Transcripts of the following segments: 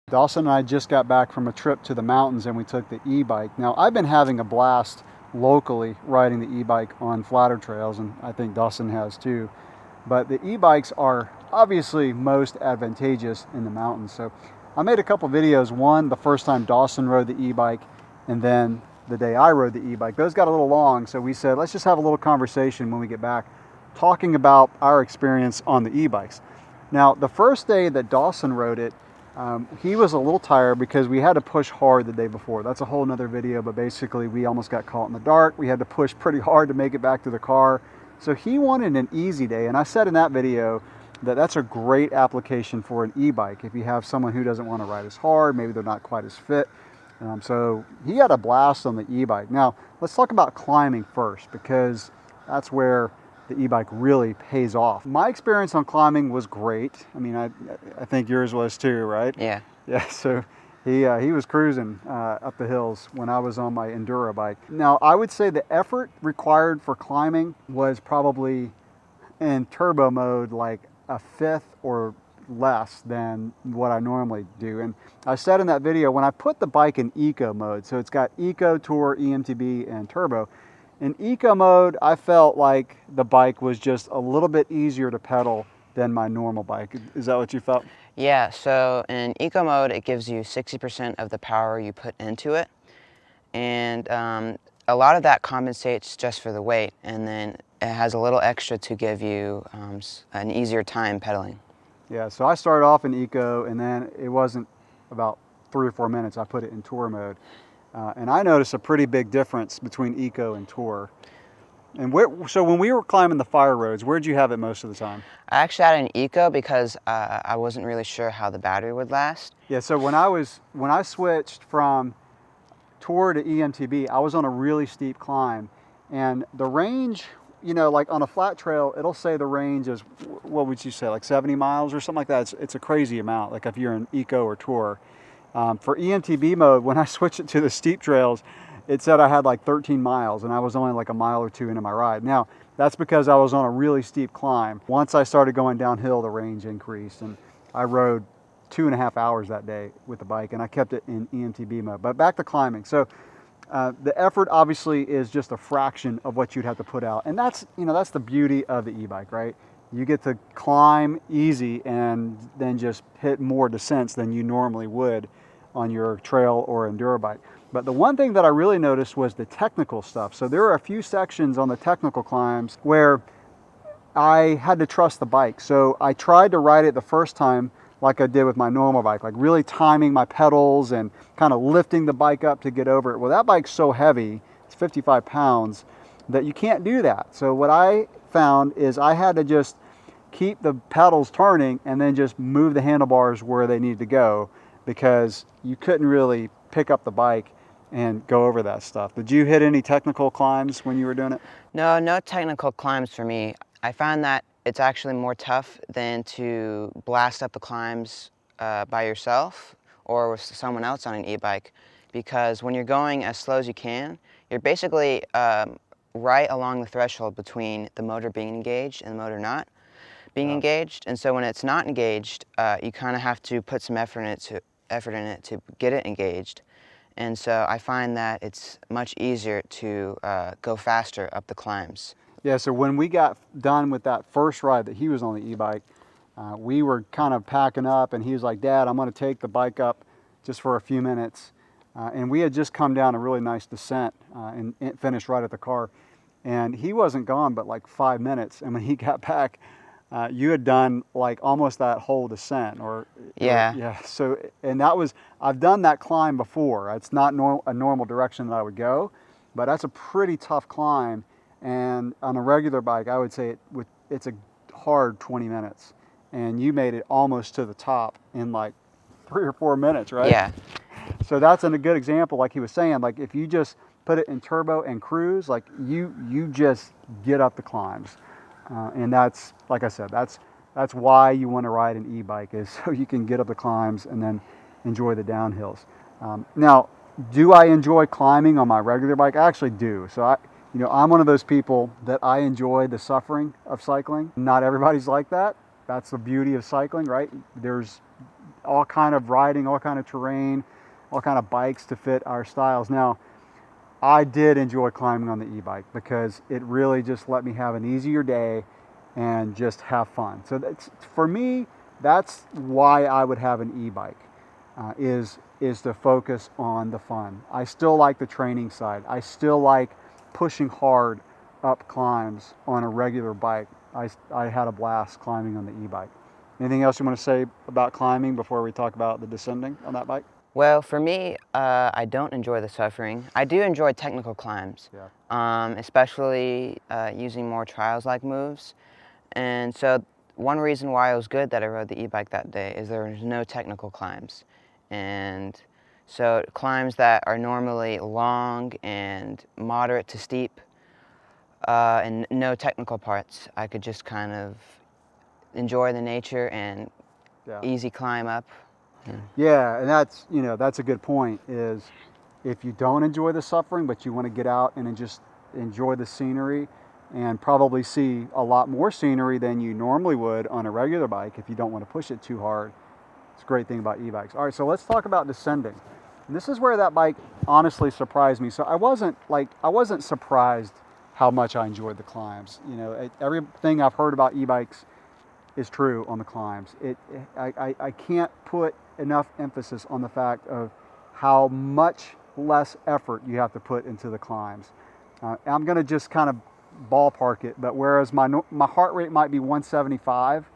Dawson and I just got back from a trip to the mountains and we took the e-bike. Now, I've been having a blast locally riding the e-bike on flatter trails, and I think Dawson has too. But the e-bikes are obviously most advantageous in the mountains. So I made a couple videos. One, the first time Dawson rode the e-bike, and then the day I rode the e-bike. Those got a little long, so we said, let's just have a little conversation when we get back, talking about our experience on the e-bikes. Now, the first day that Dawson rode it, he was a little tired because we had to push hard the day before. That's a whole nother video, but basically we almost got caught in the dark. We had to push pretty hard to make it back to the car. So he wanted an easy day, and I said in that video that that's a great application for an e-bike if you have someone who doesn't want to ride as hard, maybe they're not quite as fit. So he had a blast on the e-bike. Now, let's talk about climbing first, because that's where the e-bike really pays off. My experience on climbing was great. I mean, I think yours was too, right? Yeah. Yeah, so he was cruising up the hills when I was on my enduro bike. Now, I would say the effort required for climbing was probably in turbo mode like a fifth or less than what I normally do. And I said in that video, when I put the bike in eco mode, so it's got eco, tour, EMTB, and turbo. In eco mode, I felt like the bike was just a little bit easier to pedal than my normal bike. Is that what you felt? Yeah, so in eco mode, it gives you 60% of the power you put into it. And a lot of that compensates just for the weight. And then it has a little extra to give you an easier time pedaling. Yeah, so I started off in eco, and then it wasn't about 3 or 4 minutes I put it in tour mode. And I noticed a pretty big difference between eco and tour. And so when we were climbing the fire roads, where'd you have it most of the time? I actually had an eco because I wasn't really sure how the battery would last. Yeah, so when I switched from tour to EMTB, I was on a really steep climb, and the range, you know, like on a flat trail, it'll say the range is, what would you say, like 70 miles or something like that. It's a crazy amount, like if you're in eco or tour. For EMTB mode, when I switched it to the steep trails, it said I had like 13 miles, and I was only like a mile or two into my ride. Now, that's because I was on a really steep climb. Once I started going downhill, the range increased, and I rode 2.5 hours that day with the bike, and I kept it in EMTB mode. But back to climbing. So the effort obviously is just a fraction of what you'd have to put out, and that's the beauty of the e-bike, right? You get to climb easy and then just hit more descents than you normally would on your trail or enduro bike. But the one thing that I really noticed was the technical stuff. So there are a few sections on the technical climbs where I had to trust the bike. So I tried to ride it the first time like I did with my normal bike, like really timing my pedals and kind of lifting the bike up to get over it. Well, that bike's so heavy, it's 55 pounds, that you can't do that. So what I found is I had to just keep the pedals turning and then just move the handlebars where they needed to go, because you couldn't really pick up the bike and go over that stuff. Did you hit any technical climbs when you were doing it? No technical climbs for me. I found that it's actually more tough than to blast up the climbs by yourself or with someone else on an e-bike, because when you're going as slow as you can, you're basically right along the threshold between the motor being engaged and the motor not being engaged. And so when it's not engaged, you kind of have to put some effort in it to get it engaged. And so I find that it's much easier to go faster up the climbs. Yeah, so when we got done with that first ride that he was on the e-bike, we were kind of packing up, and he was like, Dad, I'm going to take the bike up just for a few minutes. And we had just come down a really nice descent and finished right at the car. And he wasn't gone but like 5 minutes. And when he got back, you had done like almost that whole descent, Yeah. So, and that was, I've done that climb before. It's not a normal direction that I would go, but that's a pretty tough climb. And on a regular bike, I would say it's a hard 20 minutes, and you made it almost to the top in like 3 or 4 minutes, right? Yeah. So that's a good example, like he was saying, like if you just put it in turbo and cruise, like you just get up the climbs. And that's, like I said, that's why you want to ride an e-bike, is so you can get up the climbs and then enjoy the downhills. Now, do I enjoy climbing on my regular bike? I actually do. So I'm one of those people that I enjoy the suffering of cycling. Not everybody's like that. That's the beauty of cycling, right? all kind of riding, all kind of terrain, all kind of bikes to fit our styles. Now, I did enjoy climbing on the e-bike because it really just let me have an easier day and just have fun. So that's, for me, that's why I would have an e-bike, is to focus on the fun. I still like the training side. I still like pushing hard up climbs on a regular bike. I had a blast climbing on the e-bike. Anything else you want to say about climbing before we talk about the descending on that bike? Well, for me, I don't enjoy the suffering. I do enjoy technical climbs, especially using more trials-like moves. And so one reason why it was good that I rode the e-bike that day is there was no technical climbs. And so climbs that are normally long and moderate to steep, and no technical parts, I could just kind of enjoy the nature and easy climb up. Yeah, and that's, that's a good point, is if you don't enjoy the suffering, but you want to get out and just enjoy the scenery and probably see a lot more scenery than you normally would on a regular bike if you don't want to push it too hard. It's a great thing about e-bikes. All right, so let's talk about descending. And this is where that bike honestly surprised me. So I wasn't surprised how much I enjoyed the climbs. Everything I've heard about e-bikes is true on the climbs. I can't put enough emphasis on the fact of how much less effort you have to put into the climbs. I'm going to just kind of ballpark it, but whereas my heart rate might be 175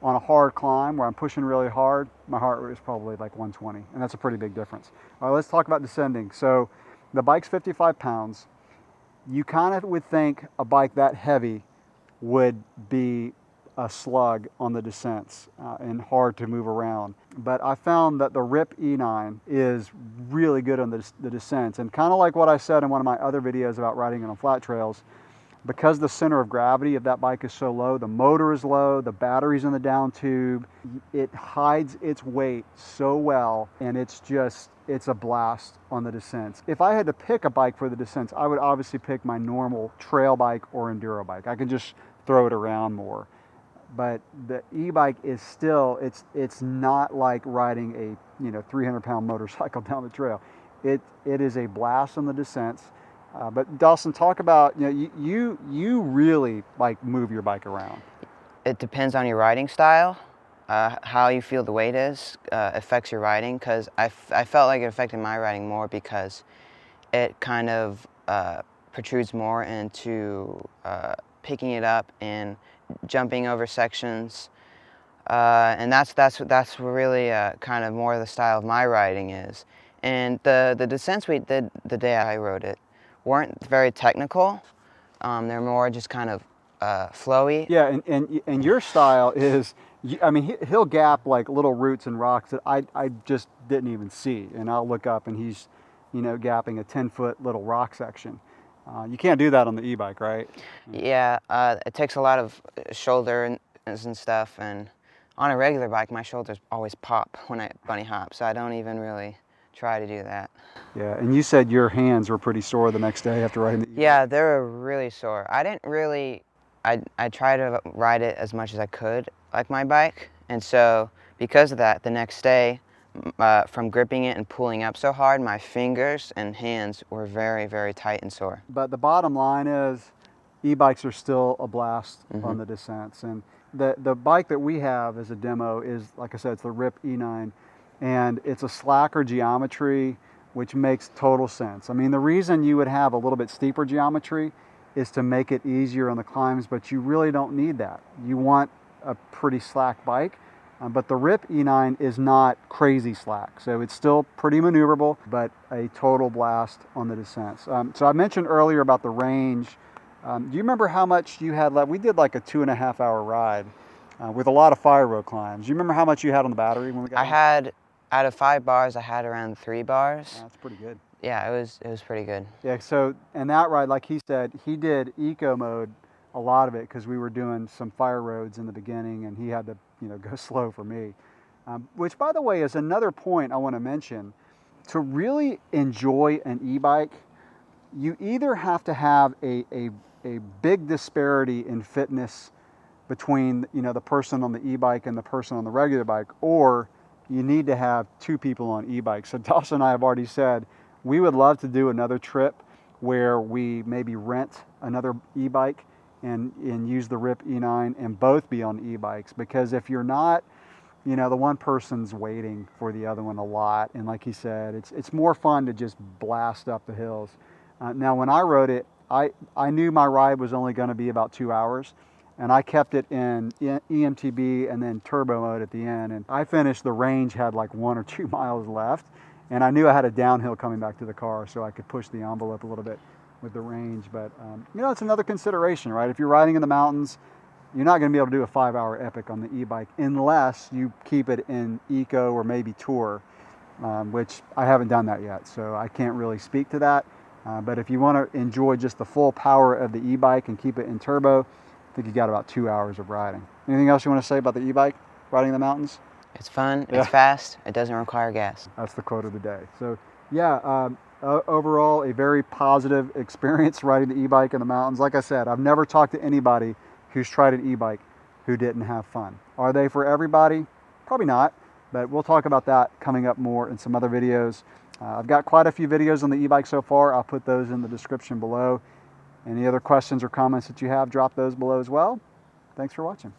on a hard climb where I'm pushing really hard, my heart rate is probably like 120, and that's a pretty big difference. All right, let's talk about descending. So the bike's 55 pounds. You kind of would think a bike that heavy would be a slug on the descents and hard to move around. But I found that the RIP E9 is really good on the descents. And kind of like what I said in one of my other videos about riding it on flat trails, because the center of gravity of that bike is so low, the motor is low, the battery's in the down tube, it hides its weight so well, and it's a blast on the descents. If I had to pick a bike for the descents, I would obviously pick my normal trail bike or enduro bike. I can just throw it around more. But the e-bike is still, it's not like riding a 300-pound motorcycle down the trail. It is a blast on the descents. But Dawson, talk about, you really like move your bike around. It depends on your riding style. How you feel the weight is affects your riding, because I felt like it affected my riding more because it kind of protrudes more into picking it up and jumping over sections, and that's really kind of more the style of my riding is. And the descents we did the day I rode it weren't very technical. They're more just kind of flowy. Yeah, and your style is, I mean, he'll gap like little roots and rocks that I just didn't even see, and I'll look up and he's, gapping a 10-foot little rock section. You can't do that on the e-bike, right? Yeah, it takes a lot of shoulder and stuff, and on a regular bike, my shoulders always pop when I bunny hop, so I don't even really try to do that. Yeah, and you said your hands were pretty sore the next day after riding the e-bike. Yeah, they were really sore. I didn't really, I tried to ride it as much as I could, like my bike, and so because of that, the next day, from gripping it and pulling up so hard, my fingers and hands were very, very tight and sore. But the bottom line is, e-bikes are still a blast on the descents. And the bike that we have as a demo is, like I said, it's the RIP E9, and it's a slacker geometry, which makes total sense. I mean, the reason you would have a little bit steeper geometry is to make it easier on the climbs, but you really don't need that. You want a pretty slack bike. But the RIP E9 is not crazy slack, so it's still pretty maneuverable, but a total blast on the descents. So I mentioned earlier about the range. Do you remember how much you had left? We did like a 2.5-hour ride with a lot of fire road climbs. Do you remember how much you had on the battery when we got had, out of 5 bars, I had around 3 bars. That's pretty good. Yeah, it was pretty good. Yeah, so, and that ride, like he said, he did eco mode a lot of it because we were doing some fire roads in the beginning, and he had to go slow for me. Which, by the way, is another point I want to mention. To really enjoy an e-bike, you either have to have a big disparity in fitness between the person on the e-bike and the person on the regular bike, or you need to have 2 people on e-bikes. So Dawson and I have already said we would love to do another trip where we maybe rent another e-bike and use the RIP E9 and both be on e-bikes, because if you're not, you know, the one person's waiting for the other one a lot, and like he said, it's more fun to just blast up the hills. Now when I rode it, I knew my ride was only going to be about 2 hours, and I kept it in EMTB and then turbo mode at the end, and I finished, the range had like 1 or 2 miles left, and I knew I had a downhill coming back to the car, so I could push the envelope a little bit with the range. But you know, it's another consideration, right? If you're riding in the mountains, you're not going to be able to do a 5-hour epic on the e-bike unless you keep it in eco or maybe tour, which I haven't done that yet, so I can't really speak to that. But if you want to enjoy just the full power of the e-bike and keep it in turbo, I think you got about 2 hours of riding. Anything else you want to say about the e-bike, riding in the mountains? It's fun, Yeah. it's fast, it doesn't require gas. That's the quote of the day. So yeah, overall a very positive experience riding the e-bike in the mountains. Like I said, I've never talked to anybody who's tried an e-bike who didn't have fun. Are they for everybody? Probably not, but we'll talk about that coming up more in some other videos. I've got quite a few videos on the e-bike so far. I'll put those in the description below. Any other questions or comments that you have, drop those below as well. Thanks for watching.